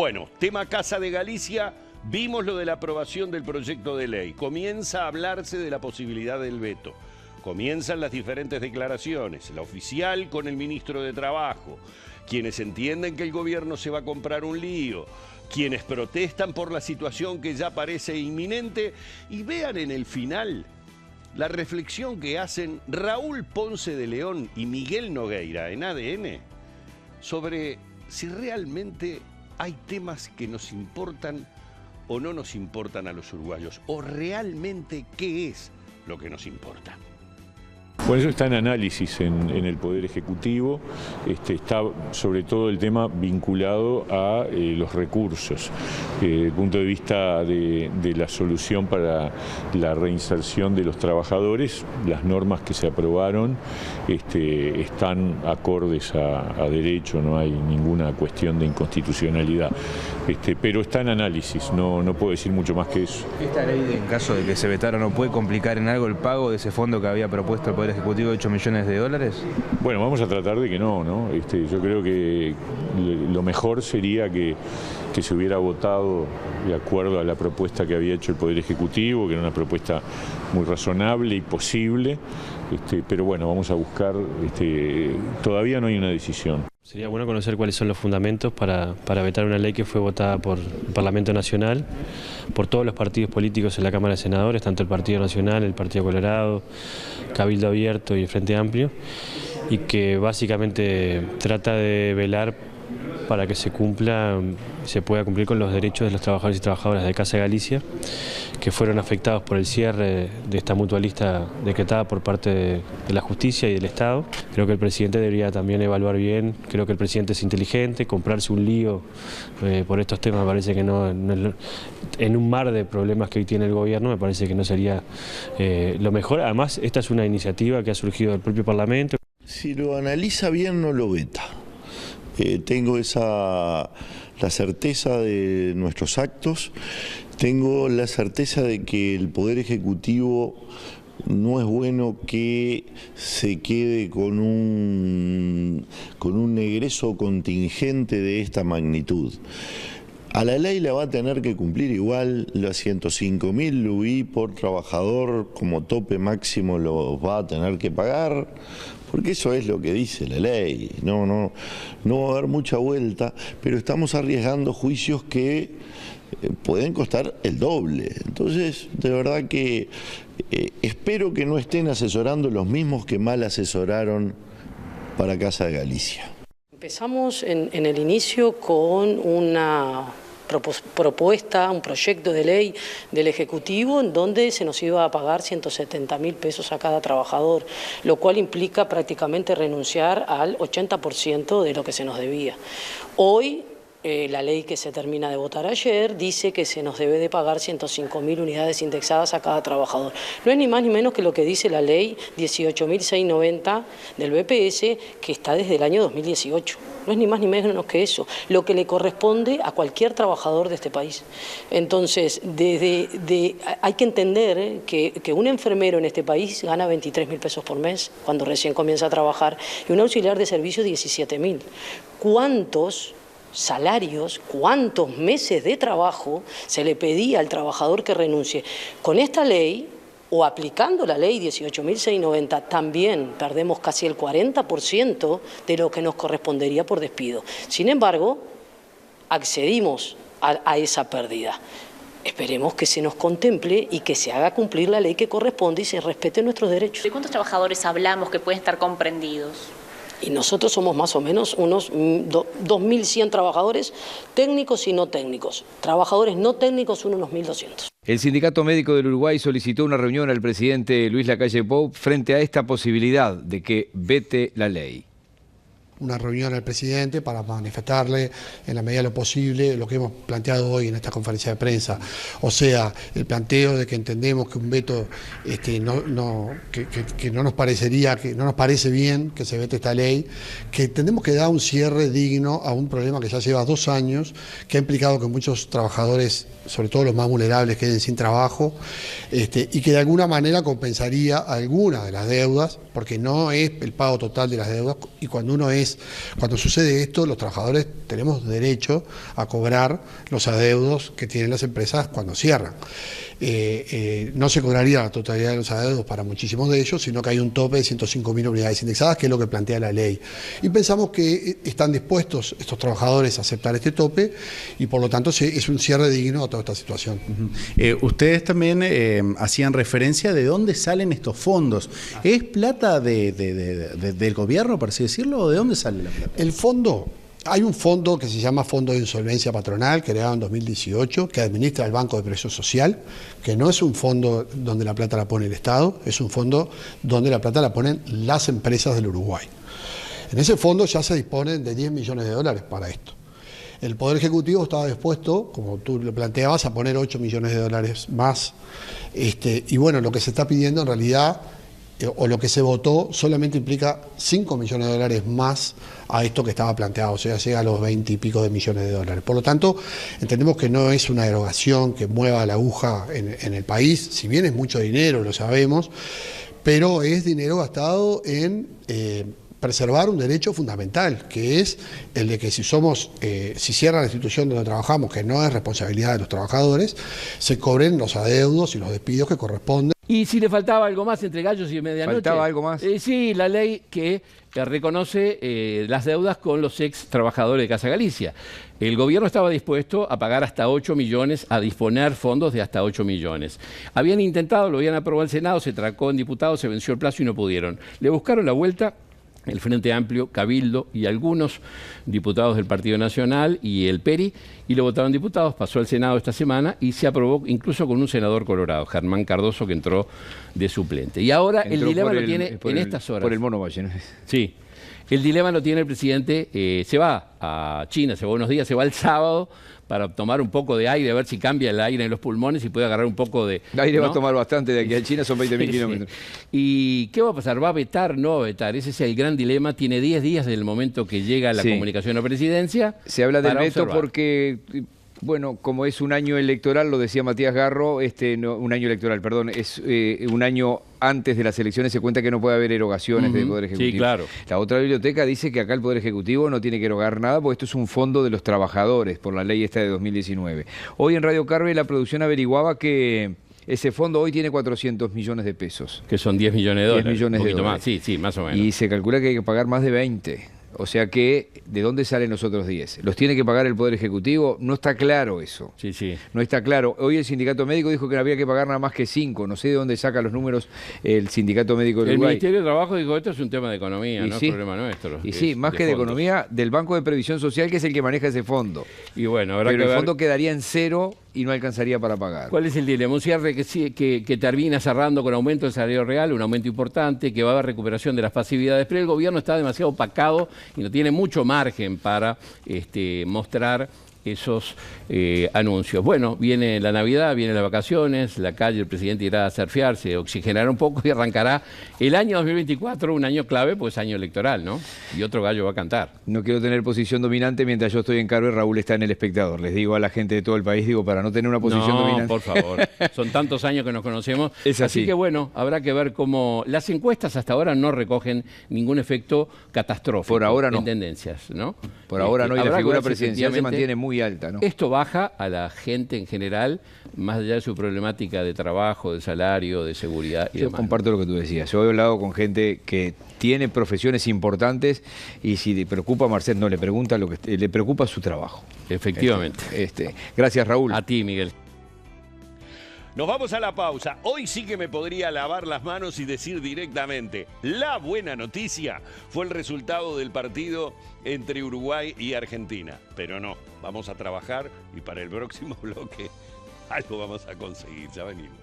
Bueno, tema Casa de Galicia, vimos lo de la aprobación del proyecto de ley. Comienza a hablarse de la posibilidad del veto. Comienzan las diferentes declaraciones, la oficial con el ministro de Trabajo, quienes entienden que el gobierno se va a comprar un lío, quienes protestan por la situación que ya parece inminente, y vean en el final la reflexión que hacen Raúl Ponce de León y Miguel Nogueira en ADN sobre si realmente hay temas que nos importan o no nos importan a los uruguayos, o realmente qué es lo que nos importa. Bueno, eso está en análisis en el Poder Ejecutivo, está sobre todo el tema vinculado a los recursos, desde el punto de vista de la solución para la reinserción de los trabajadores. Las normas que se aprobaron están acordes a derecho, no hay ninguna cuestión de inconstitucionalidad, pero está en análisis, no puedo decir mucho más que eso. ¿Esta ley, en caso de que se vetara, no puede complicar en algo el pago de ese fondo que había propuesto el Poder Ejecutivo de 8 millones de dólares? Bueno, vamos a tratar de que no. Yo creo que lo mejor sería que se hubiera votado de acuerdo a la propuesta que había hecho el Poder Ejecutivo, que era una propuesta muy razonable y posible, pero bueno, vamos a buscar, todavía no hay una decisión. Sería bueno conocer cuáles son los fundamentos para vetar una ley que fue votada por el Parlamento Nacional, por todos los partidos políticos en la Cámara de Senadores, tanto el Partido Nacional, el Partido Colorado, Cabildo Abierto y el Frente Amplio, y que básicamente trata de velar para que se pueda cumplir con los derechos de los trabajadores y trabajadoras de Casa de Galicia, que fueron afectados por el cierre de esta mutualista decretada por parte de la justicia y del Estado. Creo que el presidente debería también evaluar bien, creo que el presidente es inteligente, comprarse un lío por estos temas me parece que no en un mar de problemas que hoy tiene el gobierno, me parece que no sería lo mejor. Además, esta es una iniciativa que ha surgido del propio Parlamento. Si lo analiza bien, no lo veta. Tengo la certeza de nuestros actos, tengo la certeza de que el Poder Ejecutivo no es bueno que se quede con un egreso contingente de esta magnitud. A la ley la va a tener que cumplir igual, los 105.000 UI por trabajador como tope máximo los va a tener que pagar, porque eso es lo que dice la ley, no va a haber mucha vuelta, pero estamos arriesgando juicios que pueden costar el doble. Entonces, de verdad que espero que no estén asesorando los mismos que mal asesoraron para Casa de Galicia. Empezamos en el inicio con una propuesta, un proyecto de ley del Ejecutivo en donde se nos iba a pagar 170.000 pesos a cada trabajador, lo cual implica prácticamente renunciar al 80% de lo que se nos debía. Hoy, la ley que se termina de votar ayer dice que se nos debe de pagar 105.000 unidades indexadas a cada trabajador. No es ni más ni menos que lo que dice la ley 18.690 del BPS, que está desde el año 2018. No es ni más ni menos que eso, lo que le corresponde a cualquier trabajador de este país. Entonces, hay que entender que un enfermero en este país gana 23.000 pesos por mes cuando recién comienza a trabajar y un auxiliar de servicio 17.000. ¿Cuántos salarios, cuántos meses de trabajo se le pedía al trabajador que renuncie? Con esta ley, o aplicando la ley 18.690, también perdemos casi el 40% de lo que nos correspondería por despido. Sin embargo, accedimos a esa pérdida. Esperemos que se nos contemple y que se haga cumplir la ley que corresponde y se respeten nuestros derechos. ¿De cuántos trabajadores hablamos que pueden estar comprendidos? Y nosotros somos más o menos unos 2.100 trabajadores técnicos y no técnicos. Trabajadores no técnicos unos 1.200. El Sindicato Médico del Uruguay solicitó una reunión al presidente Luis Lacalle Pou frente a esta posibilidad de que vete la ley. Una reunión al presidente para manifestarle en la medida de lo posible lo que hemos planteado hoy en esta conferencia de prensa. O sea, el planteo de que entendemos que un veto que no nos parecería, que no nos parece bien que se vete esta ley, que entendemos que da un cierre digno a un problema que ya lleva 2 años, que ha implicado que muchos trabajadores, sobre todo los más vulnerables, queden sin trabajo, y que de alguna manera compensaría alguna de las deudas, porque no es el pago total de las deudas, y cuando uno es vez, cuando sucede esto, los trabajadores tenemos derecho a cobrar los adeudos que tienen las empresas cuando cierran. No se cobraría la totalidad de los adeudos para muchísimos de ellos, sino que hay un tope de 105.000 unidades indexadas, que es lo que plantea la ley. Y pensamos que están dispuestos estos trabajadores a aceptar este tope y por lo tanto es un cierre digno a toda esta situación. Ustedes también hacían referencia de dónde salen estos fondos. ¿Es plata del gobierno, por así decirlo, o de dónde sale la plata? El fondo... Hay un fondo que se llama Fondo de Insolvencia Patronal, creado en 2018, que administra el Banco de Previsión Social, que no es un fondo donde la plata la pone el Estado, es un fondo donde la plata la ponen las empresas del Uruguay. En ese fondo ya se disponen de 10 millones de dólares para esto. El Poder Ejecutivo estaba dispuesto, como tú lo planteabas, a poner 8 millones de dólares más. Y bueno, lo que se está pidiendo en realidad, o lo que se votó, solamente implica 5 millones de dólares más a esto que estaba planteado, o sea, llega a los 20 y pico de millones de dólares. Por lo tanto, entendemos que no es una erogación que mueva la aguja en el país, si bien es mucho dinero, lo sabemos, pero es dinero gastado en preservar un derecho fundamental, que es el de que si cierra la institución donde trabajamos, que no es responsabilidad de los trabajadores, se cobren los adeudos y los despidos que corresponden. Y si le faltaba algo más entre gallos y medianoche. ¿Faltaba algo más? Sí, la ley que reconoce las deudas con los ex trabajadores de Casa Galicia. El gobierno estaba dispuesto a pagar hasta 8 millones, a disponer fondos de hasta 8 millones. Habían intentado, lo habían aprobado el Senado, se trancó en diputados, se venció el plazo y no pudieron. Le buscaron la vuelta el Frente Amplio, Cabildo y algunos diputados del Partido Nacional y el PERI, y lo votaron diputados, pasó al Senado esta semana y se aprobó incluso con un senador colorado, Germán Cardoso, que entró de suplente. Y ahora el dilema lo tiene en estas horas. Por el Mono Valle, ¿no? Sí, el dilema lo tiene el presidente, se va a China, se va unos días, se va el sábado para tomar un poco de aire, a ver si cambia el aire en los pulmones y puede agarrar un poco de... El aire, ¿no? Va a tomar bastante de aquí a China, son 20.000 kilómetros. ¿Y qué va a pasar? ¿Va a vetar? ¿No va a vetar? Ese es el gran dilema. Tiene 10 días desde el momento que llega la comunicación a presidencia. Se habla del veto porque... Bueno, como es un año electoral, lo decía Matías Garro, un año electoral, perdón, es un año antes de las elecciones, se cuenta que no puede haber erogaciones del Poder Ejecutivo. Sí, claro. La otra biblioteca dice que acá el Poder Ejecutivo no tiene que erogar nada porque esto es un fondo de los trabajadores por la ley esta de 2019. Hoy en Radio Carve la producción averiguaba que ese fondo hoy tiene 400 millones de pesos. Que son 10 millones de dólares. 10 millones de dólares. Más. Sí, sí, más o menos. Y se calcula que hay que pagar más de 20. O sea que, ¿de dónde salen los otros 10? ¿Los tiene que pagar el Poder Ejecutivo? No está claro eso. Sí, sí. No está claro. Hoy el Sindicato Médico dijo que no había que pagar nada más que 5. No sé de dónde saca los números el Sindicato Médico del Uruguay. El Ministerio de Trabajo dijo, esto es un tema de economía, no es problema nuestro. Y sí, más que de economía, del Banco de Previsión Social, que es el que maneja ese fondo. Y bueno, habrá Pero el fondo quedaría en cero y no alcanzaría para pagar. ¿Cuál es el dilema? Un cierre que termina cerrando con aumento del salario real, un aumento importante, que va a haber recuperación de las pasividades, pero el gobierno está demasiado opacado y no tiene mucho margen para mostrar esos anuncios. Bueno, viene la Navidad, vienen las vacaciones, la calle, el presidente irá a surfear, se oxigenará un poco y arrancará el año 2024, un año clave, pues año electoral, ¿no? Y otro gallo va a cantar. No quiero tener posición dominante mientras yo estoy en cargo y Raúl está en El Espectador. Les digo a la gente de todo el país, para no tener una posición dominante. No, por favor. Son tantos años que nos conocemos. Es así. Así que bueno, habrá que ver cómo... Las encuestas hasta ahora no recogen ningún efecto catastrófico. Por ahora no. En tendencias, ¿no? Por ahora no, y la figura presidencial se mantiene muy alta, ¿no? Esto baja a la gente en general, más allá de su problemática de trabajo, de salario, de seguridad y Yo demás. comparto lo que tú decías. Yo he hablado con gente que tiene profesiones importantes y si le preocupa a Marcet, no le pregunta lo que le preocupa su trabajo. Efectivamente. Gracias, Raúl. A ti, Miguel. Nos vamos a la pausa. Hoy sí que me podría lavar las manos y decir directamente, la buena noticia fue el resultado del partido entre Uruguay y Argentina. Pero no, vamos a trabajar y para el próximo bloque algo vamos a conseguir. Ya venimos.